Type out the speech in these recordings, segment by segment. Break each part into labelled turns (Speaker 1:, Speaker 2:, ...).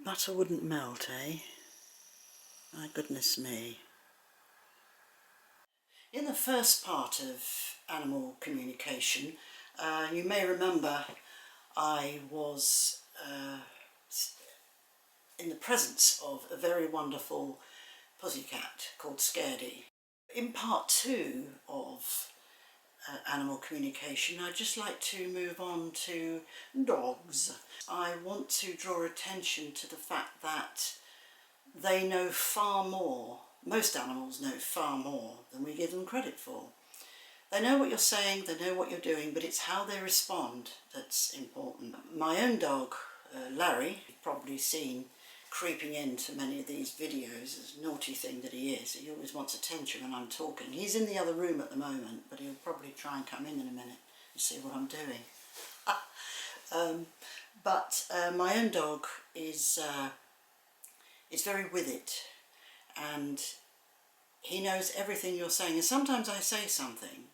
Speaker 1: Butter wouldn't melt, eh? My goodness me. In the first part of animal communication, you may remember I was in the presence of a very wonderful pussycat called Scaredy. In part 2 of animal communication, I'd just like to move on to dogs. I want to draw attention to the fact that they know far more, most animals know far more than we give them credit for. They know what you're saying, they know what you're doing, but it's how they respond that's important. My own dog, Larry, you've probably seen creeping into many of these videos, as naughty thing that he is. He always wants attention when I'm talking. He's in the other room at the moment, but he'll probably try and come in a minute and see what I'm doing. My own dog is very with it, and he knows everything you're saying. And sometimes I say something,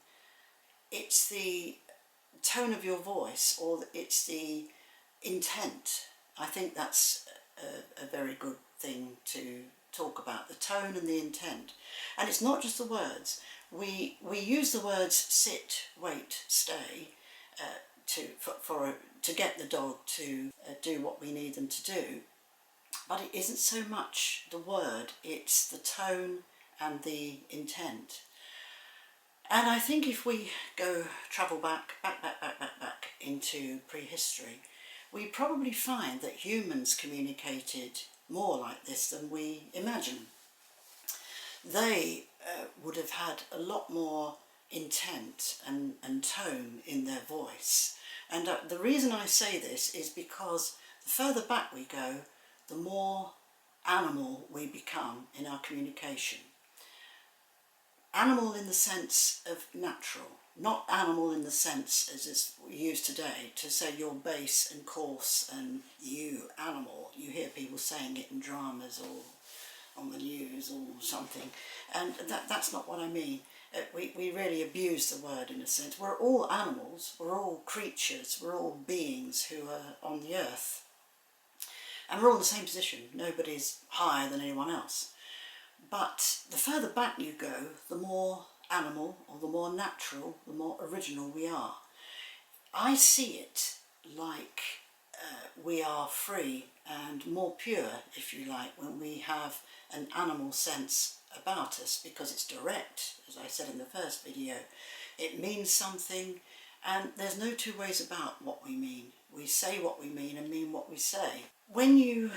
Speaker 1: it's the tone of your voice, or it's the intent. I think that's a very good thing to talk about, the tone and the intent. And it's not just the words. We use the words sit, wait, stay to get the dog to do what we need them to do. But it isn't so much the word, it's the tone and the intent. And I think if we travel back into prehistory, we probably find that humans communicated more like this than we imagine. They would have had a lot more intent and tone in their voice. And the reason I say this is because the further back we go, the more animal we become in our communication. Animal in the sense of natural, not animal in the sense as is used today to say you're base and coarse and you animal. You hear people saying it in dramas or on the news or something, and that's not what I mean. We really abuse the word in a sense. We're all animals, we're all creatures, we're all beings who are on the earth. And we're all in the same position. Nobody's higher than anyone else. But the further back you go, the more animal, or the more natural, the more original we are. I see it like we are free and more pure, if you like, when we have an animal sense about us, because it's direct, as I said in the first video. It means something, and there's no two ways about what we mean. We say what we mean and mean what we say. When you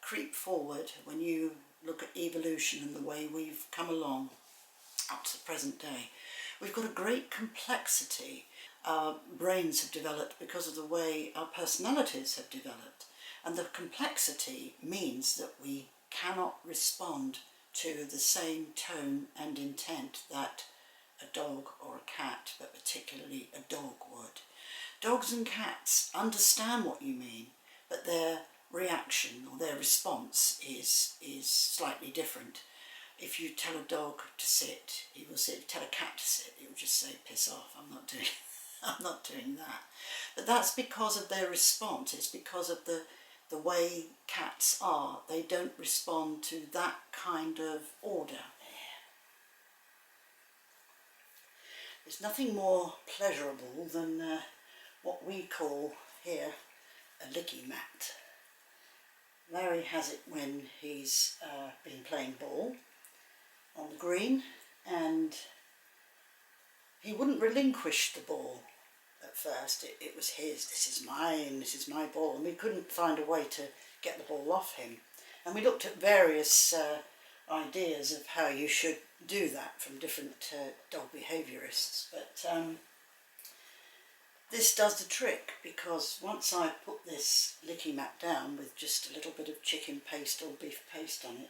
Speaker 1: creep forward, when you look at evolution and the way we've come along up to the present day, we've got a great complexity. Our brains have developed because of the way our personalities have developed, and the complexity means that we cannot respond to the same tone and intent that a dog or a cat, but particularly a dog, would. Dogs and cats understand what you mean, but their reaction or their response is slightly different. If you tell a dog to sit, he will sit. Tell a cat to sit, he will just say, piss off, I'm not doing that. But that's because of their response. It's because of the way cats are. They don't respond to that kind of order. There's nothing more pleasurable than what we call here a licky mat. Larry has it when he's been playing ball on the green, and he wouldn't relinquish the ball at first. It was his. This is mine, this is my ball, and we couldn't find a way to get the ball off him. And we looked at various ideas of how you should do that from different dog behaviourists, but this does the trick, because once I put this licky mat down with just a little bit of chicken paste or beef paste on it,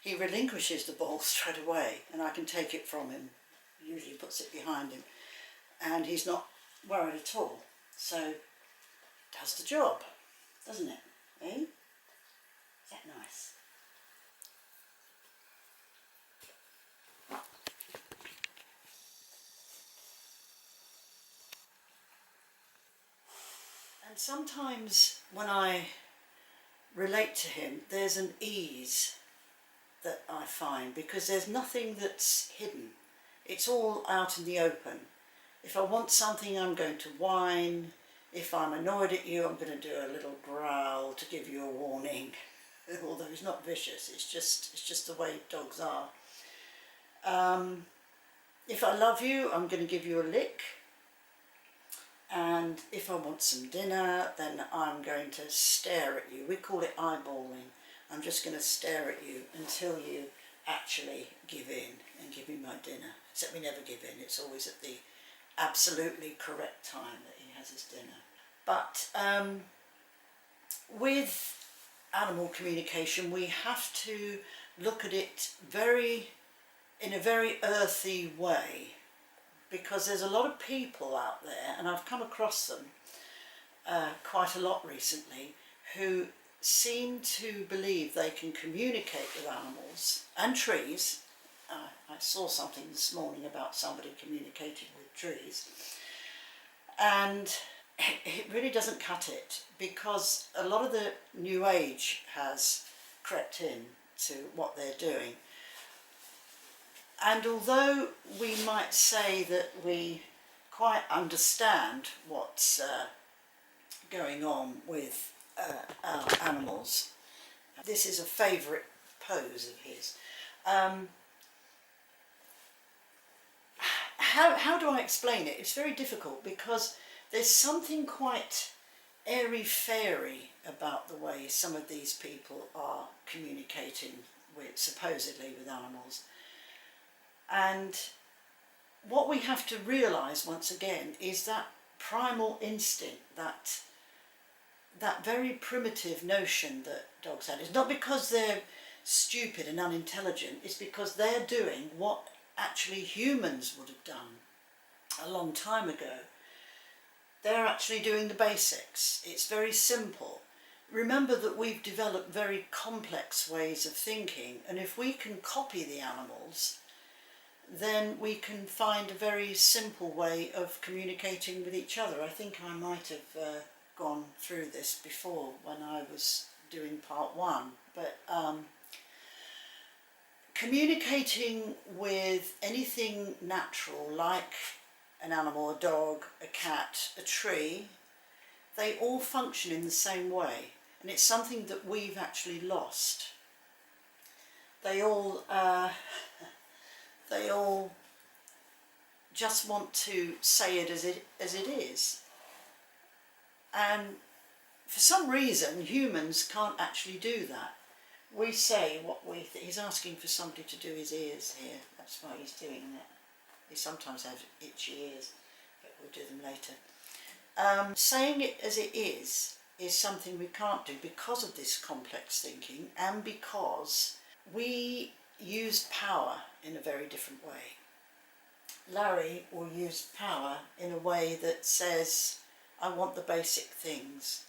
Speaker 1: he relinquishes the ball straight away, and I can take it from him. He usually puts it behind him, and he's not worried at all. So it does the job, doesn't it? Eh? Is that nice? And sometimes when I relate to him, there's an ease that I find, because there's nothing that's hidden. It's all out in the open. If I want something, I'm going to whine. If I'm annoyed at you, I'm going to do a little growl to give you a warning. Although he's not vicious, it's just the way dogs are. If I love you, I'm going to give you a lick. And if I want some dinner, then I'm going to stare at you. We call it eyeballing. I'm just going to stare at you until you actually give in and give me my dinner. Except we never give in. It's always at the absolutely correct time that he has his dinner. But with animal communication, we have to look at it in a very earthy way, because there's a lot of people out there, and I've come across them quite a lot recently, who seem to believe they can communicate with animals and trees. I saw something this morning about somebody communicating with trees, and it really doesn't cut it, because a lot of the new age has crept in to what they're doing. And although we might say that we quite understand what's going on with our animals, this is a favourite pose of his. How do I explain it? It's very difficult, because there's something quite airy-fairy about the way some of these people are communicating with, supposedly, with animals. And what we have to realise once again is that primal instinct, that very primitive notion that dogs had. It's not because they're stupid and unintelligent, it's because they're doing what actually humans would have done a long time ago. They're actually doing the basics. It's very simple. Remember that we've developed very complex ways of thinking, and if we can copy the animals, then we can find a very simple way of communicating with each other. I think I might have gone through this before when I was doing part one, but communicating with anything natural, like an animal, a dog, a cat, a tree, they all function in the same way, and it's something that we've actually lost. They all just want to say it as it is, and for some reason humans can't actually do that. We say what we think. He's asking for somebody to do his ears here. That's why he's doing that. He sometimes has itchy ears, but we'll do them later. Saying it as it is something we can't do because of this complex thinking, and because we use power in a very different way. Larry will use power in a way that says, I want the basic things.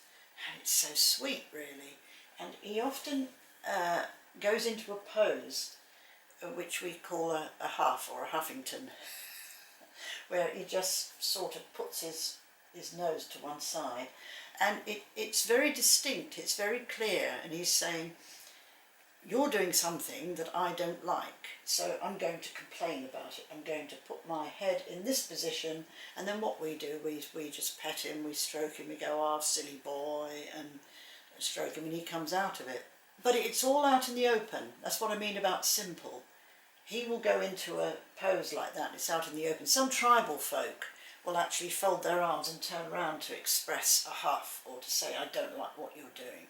Speaker 1: And it's so sweet, really. And he often goes into a pose which we call a huff or a Huffington, where he just sort of puts his nose to one side, and it's very distinct, it's very clear, and he's saying, you're doing something that I don't like, so I'm going to complain about it. I'm going to put my head in this position, and then what we do, we just pet him, we stroke him, we go, oh, silly boy, and stroke him, and he comes out of it. But it's all out in the open. That's what I mean about simple. He will go into a pose like that, it's out in the open. Some tribal folk will actually fold their arms and turn around to express a huff, or to say, I don't like what you're doing.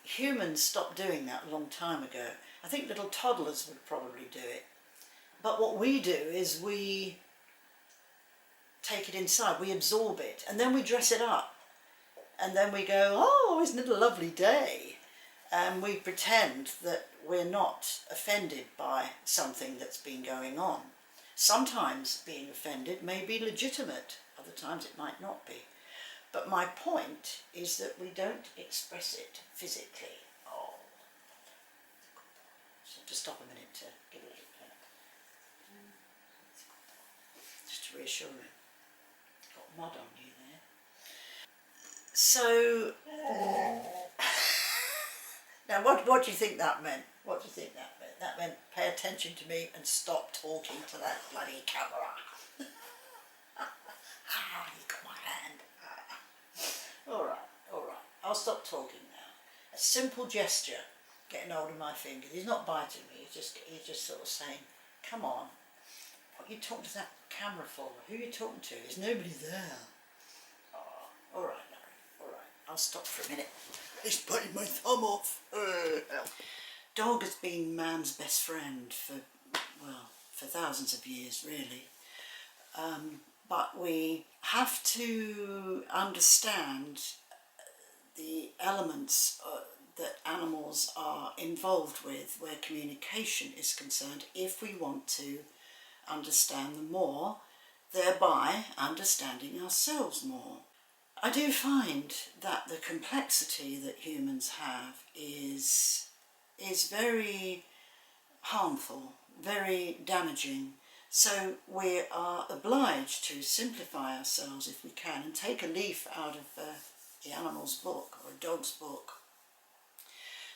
Speaker 1: Humans stopped doing that a long time ago. I think little toddlers would probably do it. But what we do is we take it inside, we absorb it, and then we dress it up. And then we go, oh, isn't it a lovely day? And we pretend that we're not offended by something that's been going on. Sometimes being offended may be legitimate, other times it might not be. But my point is that we don't express it physically. Oh, so just stop a minute to give it a little pat. Just to reassure him. Got mud on you there. So, What do you think that meant? What do you think that meant? That meant pay attention to me and stop talking to that bloody camera. You got my hand. All right. I'll stop talking now. A simple gesture, getting hold of my fingers. He's not biting me. He's just sort of saying, "Come on. What are you talking to that camera for? Who are you talking to? There's nobody there." Oh, all right, Larry. All right. I'll stop for a minute. He's biting my thumb off. Dog has been man's best friend for thousands of years, really. But we have to understand the elements that animals are involved with where communication is concerned if we want to understand them more, thereby understanding ourselves more. I do find that the complexity that humans have is very harmful, very damaging. So we are obliged to simplify ourselves if we can and take a leaf out of the animal's book or a dog's book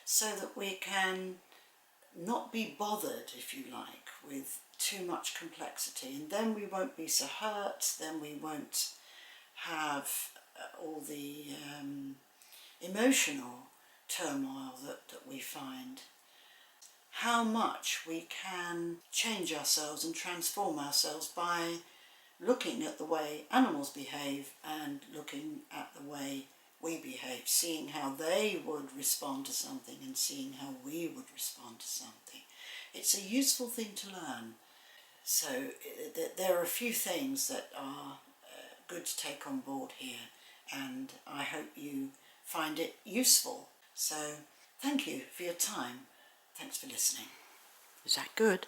Speaker 1: so that we can not be bothered, if you like, with too much complexity, and then we won't be so hurt, then we won't have all the emotional turmoil that we find. How much we can change ourselves and transform ourselves by looking at the way animals behave and looking at the way we behave, seeing how they would respond to something and seeing how we would respond to something. It's a useful thing to learn. So there are a few things that are good to take on board here, and I hope you find it useful. So thank you for your time. Thanks for listening. Is that good?